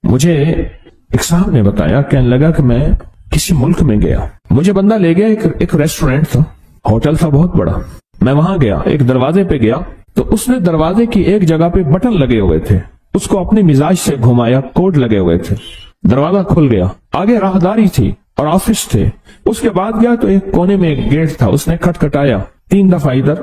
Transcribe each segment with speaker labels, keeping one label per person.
Speaker 1: مجھے ایک صاحب نے بتایا، کہنے لگا کہ میں کسی ملک میں گیا، مجھے بندہ لے گیا، ایک ریسٹورینٹ تھا، ہوٹل تھا بہت بڑا، میں وہاں گیا، ایک دروازے پہ گیا تو اس نے دروازے کی ایک جگہ پہ بٹن لگے ہوئے تھے، اس کو اپنے مزاج سے گھمایا، کوڈ لگے ہوئے تھے، دروازہ کھل گیا، آگے راہداری تھی اور آفس تھے، اس کے بعد گیا تو ایک کونے میں ایک گیٹ تھا، اس نے کھٹکھٹایا 3 دفعہ ادھر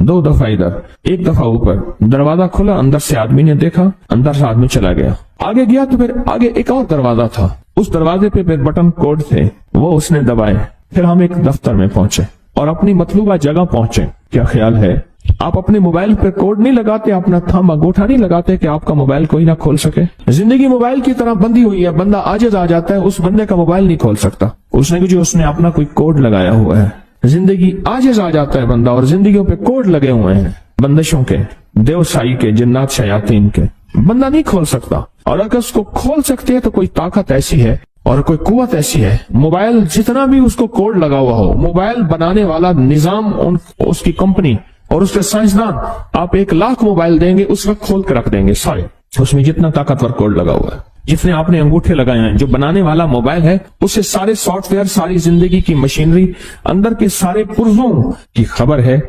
Speaker 1: 2 دفعہ ادھر 1 دفعہ اوپر، دروازہ کھلا، اندر سے آدمی نے دیکھا، اندر سے آدمی چلا گیا، آگے گیا تو پھر آگے ایک اور دروازہ تھا، اس دروازے پہ پھر بٹن کوڈ تھے، وہ اس نے دبائے، پھر ہم ایک دفتر میں پہنچے اور اپنی مطلوبہ جگہ پہنچے۔ کیا خیال ہے، آپ اپنے موبائل پہ کوڈ نہیں لگاتے، اپنا تھم انگوٹھا نہیں لگاتے کہ آپ کا موبائل کوئی نہ کھول سکے؟ زندگی موبائل کی طرح بندھی ہوئی ہے، بندہ عاجز آ جاتا ہے، اس بندے کا موبائل نہیں کھول سکتا، اس نے اپنا کوئی کوڈ لگایا ہوا ہے۔ زندگی عاجز آ جاتا ہے بندہ، اور زندگیوں پہ کوڈ لگے ہوئے ہیں، بندشوں کے، دیوسائی کے، جنات شیاطین کے، بندہ نہیں کھول سکتا، اور اگر اس کو کھول سکتے ہیں تو کوئی طاقت ایسی ہے اور کوئی قوت ایسی ہے۔ موبائل جتنا بھی اس کو کوڈ لگا ہوا ہو، موبائل بنانے والا نظام، اس کی کمپنی اور اس کے سائنسدان، آپ 1,00,000 موبائل دیں گے، اس وقت کھول کے رکھ دیں گے سارے، اس میں جتنا طاقتور کوڈ لگا ہوا ہے، جتنے آپ نے انگوٹھے لگائے ہیں، جو بنانے والا موبائل ہے اسے سارے سافٹ ویئر، ساری زندگی کی مشینری، اندر کے سارے پرزوں کی خبر ہے،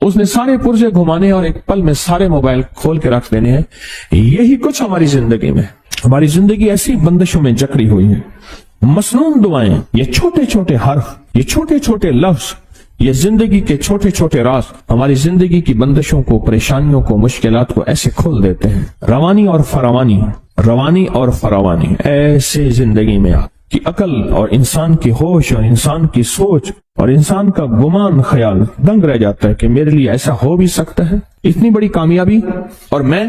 Speaker 1: اس نے سارے پرزے گھمانے اور ایک پل میں سارے موبائل کھول کے رکھ دینے ہیں۔ یہی کچھ ہماری زندگی میں، ہماری زندگی ایسی بندشوں میں جکڑی ہوئی ہے۔ مسنون دعائیں، یہ چھوٹے چھوٹے حرف، یہ چھوٹے چھوٹے لفظ، یہ زندگی کے چھوٹے چھوٹے راز ہماری زندگی کی بندشوں کو، پریشانیوں کو، مشکلات کو ایسے کھول دیتے ہیں۔ روانی اور فراوانی، روانی اور فراوانی ایسے زندگی میں کہ عقل اور انسان کی ہوش اور انسان کی سوچ اور انسان کا گمان خیال دنگ رہ جاتا ہے کہ میرے لیے ایسا ہو بھی سکتا ہے، اتنی بڑی کامیابی۔ اور میں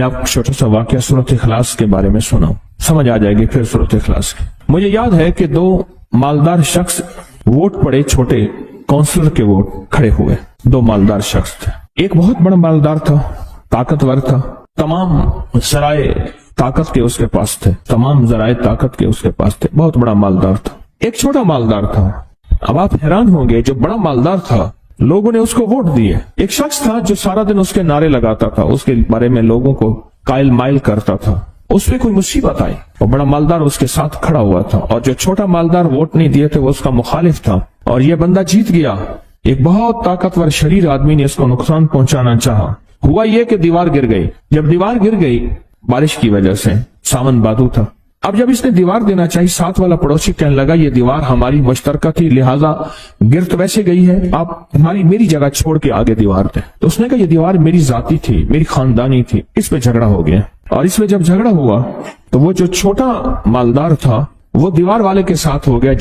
Speaker 1: آپ کو چھوٹا سا واقعہ سورۃ اخلاص کے بارے میں سناؤں، سمجھ آ جائے گی پھر سورۃ اخلاص کی۔ مجھے یاد ہے کہ 2 مالدار شخص ووٹ پڑے، چھوٹے کونسلر کے ووٹ کھڑے ہوئے، 2 مالدار شخص تھے، ایک بہت بڑا مالدار تھا، طاقتور تھا، تمام ذرائع طاقت کے اس کے پاس تھے، تمام ذرائع طاقت کے اس کے پاس تھے، بہت بڑا مالدار تھا۔ ایک چھوٹا مالدار تھا، اب آپ حیران ہوں گے، جو بڑا مالدار تھا لوگوں نے اس کو ووٹ دیے۔ ایک شخص تھا جو سارا دن اس کے نعرے لگاتا تھا، اس کے بارے میں لوگوں کو قائل مائل کرتا تھا، اس پہ کوئی مصیبت آئی اور بڑا مالدار اس کے ساتھ کھڑا ہوا تھا، اور جو چھوٹا مالدار ووٹ نہیں دیے تھے وہ اس کا مخالف تھا، اور یہ بندہ جیت گیا۔ ایک بہت طاقتور شریر آدمی نے اس کو نقصان پہنچانا چاہا، ہوا یہ کہ دیوار گر گئی۔ جب دیوار گر گئی بارش کی وجہ سے، ساون بادو تھا، اب جب اس نے دیوار دینا چاہی، ساتھ والا پڑوسی کہنے لگا یہ دیوار ہماری مشترکہ تھی، لہٰذا گر تو ویسے گئی ہے، آپ میری جگہ چھوڑ کے آگے دیوار دیں۔ تو اس نے کہا یہ دیوار میری ذاتی تھی، میری خاندانی تھی، اس پہ جھگڑا ہو گیا۔ اور اس میں جب جھگڑا ہوا تو وہ جو چھوٹا مالدار تھا وہ دیوار والے کے ساتھ ہو گیا،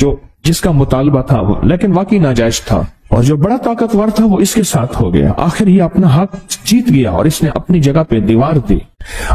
Speaker 1: جس کا مطالبہ تھا وہ لیکن واقعی ناجائز تھا، اور جو بڑا طاقتور تھا وہ اس کے ساتھ ہو گیا۔ آخر یہ اپنا حق جیت گیا اور اس نے اپنی جگہ پہ دیوار دی۔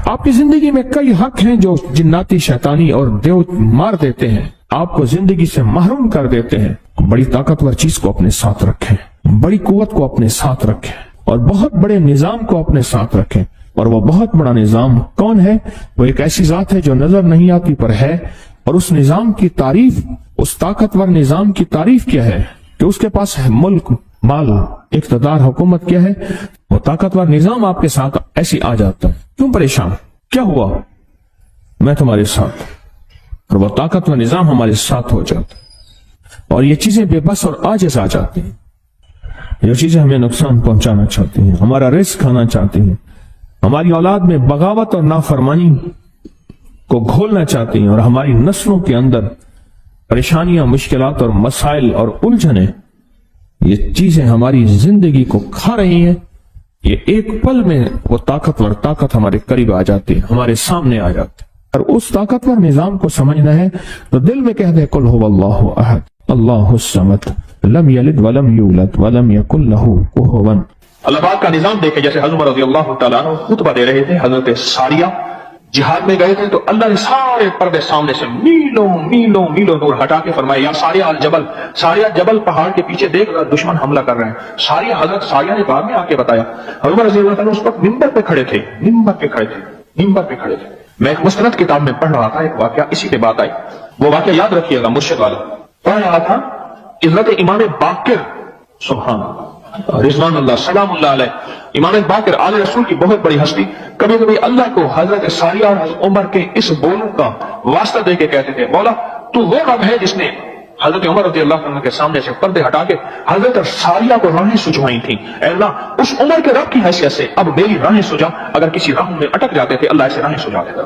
Speaker 1: آپ کی زندگی میں کئی حق ہیں جو جناتی، شیطانی اور دیو مار دیتے ہیں، آپ کو زندگی سے محروم کر دیتے ہیں۔ بڑی طاقتور چیز کو اپنے ساتھ رکھیں، بڑی قوت کو اپنے ساتھ رکھیں، اور بہت بڑے نظام کو اپنے ساتھ رکھیں۔ اور وہ بہت بڑا نظام کون ہے؟ وہ ایک ایسی ذات ہے جو نظر نہیں آتی پر ہے، اور اس نظام کی تعریف، اس طاقتور نظام کی تعریف کیا ہے کہ اس کے پاس ہے ملک، مال، اقتدار، حکومت کیا ہے؟ وہ طاقتور نظام آپ کے ساتھ ایسی آ جاتا ہے۔ کیوں پریشان؟ کیا ہوا؟ میں تمہارے ساتھ، اور وہ طاقتور نظام ہمارے ساتھ ہو جاتا ہے، اور یہ چیزیں بے بس اور عاجز آ جاتی ہیں، جو چیزیں ہمیں نقصان پہنچانا چاہتی ہیں، ہمارا رزق کھانا چاہتی ہیں، ہماری اولاد میں بغاوت اور نافرمانی کو گھولنا چاہتی ہیں، اور ہماری نسلوں کے اندر پریشانیاں، مشکلات اور مسائل اور الجھنیں، یہ چیزیں ہماری زندگی کو کھا رہی ہیں۔ یہ ایک پل میں وہ طاقت ہمارے قریب آ جاتی ہے، ہمارے سامنے آ جاتی ہے، اور اس طاقتور نظام کو سمجھنا ہے تو دل میں کہہ دے قل هو اللہ احد اللہ الصمد لم یلد ولم یولد ولم یکن له کفوا۔ اللہ پاک کا نظام دیکھے، جیسے حضرت عمر رضی اللہ تعالیٰ عنہ خطبہ دے رہے تھے، حضرت ساریہ جہاد میں گئے تھے، تو اللہ نے سارے پردے سامنے سے میلوں میلوں میلوں دور ہٹا کے فرمایا یا ساریہ الجبل، ساریہ جبل پہاڑ کے پیچھے دیکھ رہا دشمن حملہ کر رہے ہیں۔ ساریہ، حضرت ساریہ نے بعد میں آ کے بتایا، حضرت رضی اللہ تعالیٰ اس وقت ممبر پہ کھڑے تھے، ممبر پہ کھڑے تھے۔ میں ایک مستند کتاب میں پڑھ رہا تھا، ایک واقعہ اسی پہ بات آئی، وہ واقعہ یاد رکھیے گا، مرشد والا پڑھ رہا تھا، حضرت امام باقر، سبحان اللہ، رضوان اللہ سلام اللہ علیہ امام باقر آل رسول کی بہت بڑی ہستی، کبھی کبھی اللہ کو حضرت ساریہ اور حضرت عمر کے اس بولوں کا واسطہ دے کے کہتے تھے، مولا تو وہ رب ہے جس نے حضرت عمر رضی اللہ عنہ کے سامنے سے پردے ہٹا کے حضرت ساریہ کو راہیں سجوائی تھیں، اے اللہ اس عمر کے رب کی حیثیت سے اب میری راہیں سجا، اگر کسی راہ میں اٹک جاتے تھے اللہ ایسے راہیں سجا دیتا۔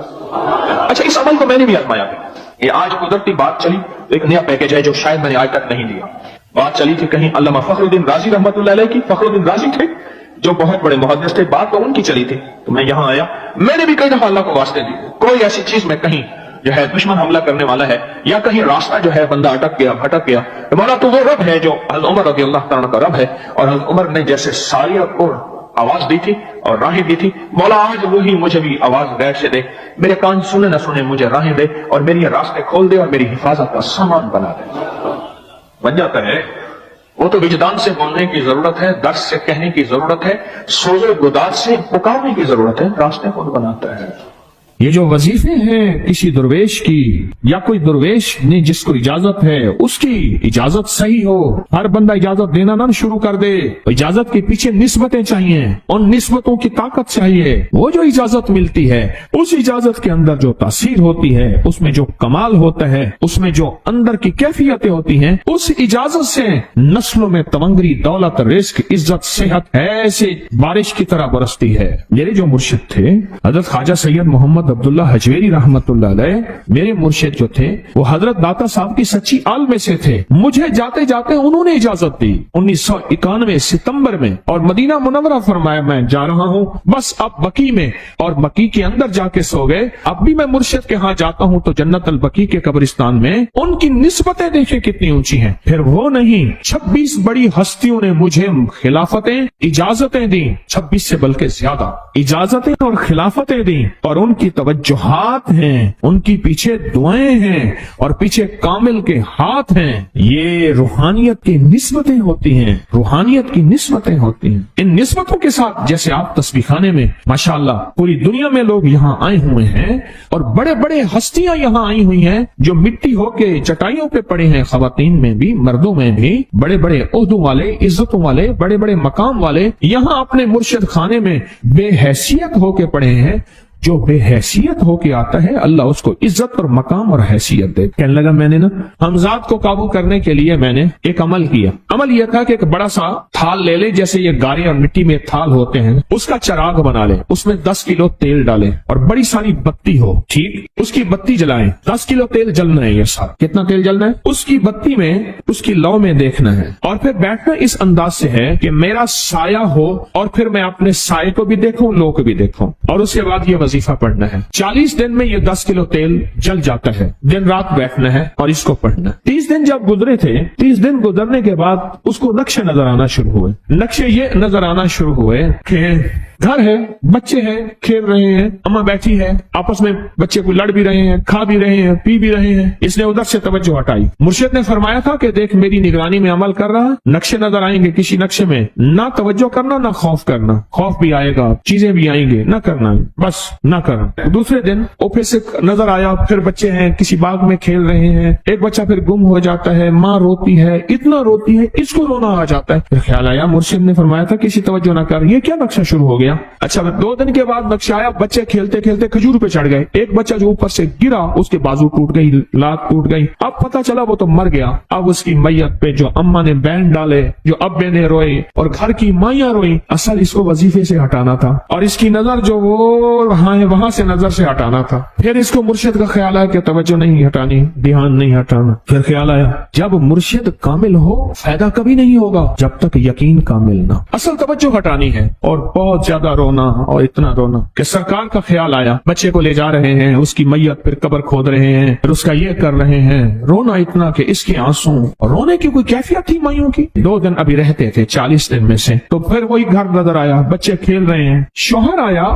Speaker 1: اچھا اس عمل کو میں نے بھی آزمایا ہے، یہ آج قدرتی بات چلی، ایک نیا پیکج ہے جو شاید میں نے آج تک نہیں دیا۔ بات چلی تھی کہیں علامہ فخر الدین رازی رحمۃ اللہ علیہ کی، فخر الدین رازی تھے جو بہت بڑے محدث تھے، بات تو ان کی چلی تھی، تو میں یہاں آیا، میں نے بھی کئی دفعہ اللہ کو واسطے دی، کوئی ایسی چیز میں کہیں جو ہے دشمن حملہ کرنے والا ہے یا کہیں راستہ جو ہے بندہ اٹک گیا بھٹک گیا، مولا تو وہ رب ہے جو حضرت عمر رضی اللہ تعالیٰ کا رب ہے، اور حضرت عمر نے جیسے ساریہ کو آواز دی تھی اور راہیں دی تھی، مولا آج وہی مجھے بھی آواز غیر سے دے، میرے کان سنے نہ سنے مجھے راہیں دے اور میری راستے کھول دے اور میری حفاظت کا سامان بنا دے۔ بن جاتا ہے، وہ تو وجدان سے بولنے کی ضرورت ہے، درس سے کہنے کی ضرورت ہے، سوز گداز سے پکارنے کی ضرورت ہے، راستے خود بناتا ہے۔ یہ جو وظیفے ہیں کسی درویش کی یا کوئی درویش نے جس کو اجازت ہے اس کی اجازت صحیح ہو، ہر بندہ اجازت دینا نہ شروع کر دے، اجازت کے پیچھے نسبتیں چاہیے، ان نسبتوں کی طاقت چاہیے، وہ جو اجازت ملتی ہے اس اجازت کے اندر جو تاثیر ہوتی ہے، اس میں جو کمال ہوتا ہے، اس میں جو اندر کی کیفیتیں ہوتی ہیں، اس اجازت سے نسلوں میں تمنگری، دولت، رزق، عزت، صحت ایسے بارش کی طرح برستی ہے۔ میرے جو مرشد تھے حضرت خواجہ سید محمد عبداللہ حجویری رحمت اللہ علیہ، میرے مرشد جو تھے وہ حضرت داتا صاحب کی سچی آل میں سے تھے، مجھے جاتے جاتے انہوں نے اجازت دی 1991 ستمبر میں، اور مدینہ منورہ فرمایا میں جا رہا ہوں، بس اب بقی میں، اور بقی کے اندر جا کے سو گئے۔ اب بھی میں مرشد کے ہاں جاتا ہوں تو جنت البقی کے قبرستان میں ان کی نسبتیں دیکھیں کتنی اونچی ہیں، پھر وہ نہیں 26 بڑی ہستیوں نے مجھے خلافتیں اجازتیں دیں، 26 سے بلکہ زیادہ اجازتیں اور خلافتیں دیں، اور ان کی توجہات ہیں، ان کی پیچھے دعائیں ہیں اور پیچھے کامل کے ہاتھ ہیں۔ یہ روحانیت کی نسبتیں ہوتی ہیں، روحانیت کی نسبتیں ہوتی ہیں۔ ان نسبتوں کے ساتھ جیسے آپ تسبیح خانے میں ماشاءاللہ پوری دنیا میں لوگ یہاں آئے ہوئے ہیں اور بڑے بڑے ہستیاں یہاں آئی ہوئی ہیں جو مٹی ہو کے چٹائیوں پہ پڑے ہیں، خواتین میں بھی مردوں میں بھی، بڑے بڑے عہدوں والے، عزتوں والے، بڑے بڑے مقام والے یہاں اپنے مرشد خانے میں بے حیثیت ہو کے پڑے ہیں۔ جو بے حیثیت ہو کے آتا ہے اللہ اس کو عزت اور مقام اور حیثیت دے۔ کہنے لگا میں نے نا حمزات کو قابو کرنے کے لیے میں نے ایک عمل کیا، عمل یہ تھا کہ ایک بڑا سا تھال لے لے، جیسے یہ گارے اور مٹی میں تھال ہوتے ہیں، اس کا چراغ بنا لے، اس میں 10 کلو تیل ڈالے اور بڑی ساری بتی ہو، ٹھیک، اس کی بتی جلائیں، 10 کلو تیل جلنا ہے، یہ سارا کتنا تیل جلنا ہے، اس کی بتی میں اس کی لو میں دیکھنا ہے، اور پھر بیٹھنا اس انداز سے ہے کہ میرا سایہ ہو اور پھر میں اپنے سائے کو بھی دیکھوں، لو کو بھی دیکھوں، اور اس کے بعد یہ وظیفہ پڑھنا ہے۔ 40 دن میں یہ 10 کلو تیل جل جاتا ہے، دن رات بیٹھنا ہے اور اس کو پڑھنا ہے۔ 30 دن جب گزرے تھے، 30 دن گزرنے کے بعد اس کو نقشے نظر آنا شروع ہوئے، نقشے یہ نظر آنا شروع ہوئے کہ گھر ہے، بچے ہیں، کھیل رہے ہیں، اماں بیٹھی ہے، آپس میں بچے کو لڑ بھی رہے ہیں، کھا بھی رہے ہیں، پی بھی رہے ہیں، اس نے ادھر سے توجہ ہٹائی۔ مرشد نے فرمایا تھا کہ دیکھ میری نگرانی میں عمل کر رہا، نقشے نظر آئیں گے، کسی نقشے میں نہ توجہ کرنا نہ خوف کرنا، خوف بھی آئے گا، چیزیں بھی آئیں گے، نہ کرنا، بس نہ کرنا۔ دوسرے دن اوپر سے نظر آیا، پھر بچے ہیں کسی باغ میں کھیل رہے ہیں، ایک بچہ پھر گم ہو جاتا ہے، ماں روتی ہے، اتنا روتی ہے اس کو رونا آ جاتا ہے، پھر خیال آیا مرشد نے فرمایا تھا کسی توجہ نہ کر، یہ کیا نقشہ شروع ہو گیا۔ اچھا 2 دن کے بعد نقشہ آیا، بچے کھیلتے کھیلتے کھجور پہ چڑھ گئے، ایک بچہ جو اوپر سے گرا اس کے بازو ٹوٹ گئی، لات ٹوٹ گئی، اب پتہ چلا وہ تو مر گیا۔ اب اس کی میت پہ جو اماں نے بین ڈالے، جو ابے نے روئے اور گھر کی مائیاں روئی، اصل اس کو وظیفے سے ہٹانا تھا اور اس کی نظر جو وہ وہاں سے نظر سے ہٹانا تھا۔ پھر اس کو مرشد کا خیال آیا کہ توجہ نہیں ہٹانی، دھیان نہیں ہٹانا۔ پھر خیال آیا جب مرشد کامل ہو فائدہ کبھی نہیں ہوگا جب تک یقین کامل نہ، اصل توجہ ہٹانی ہے، اور بہت زیادہ رونا اور اتنا رونا کہ سرکار کا خیال آیا، بچے کو لے جا رہے ہیں، اس کی میت پھر قبر کھود رہے ہیں، پھر اس کا یہ کر رہے ہیں، رونا اتنا کہ اس کے آنسو، رونے کی کوئی کیفیت تھی مائیوں کی۔ 2 دن ابھی رہتے تھے 40 دن میں سے، تو پھر وہی گھر نظر آیا، بچے کھیل رہے ہیں، شوہر آیا،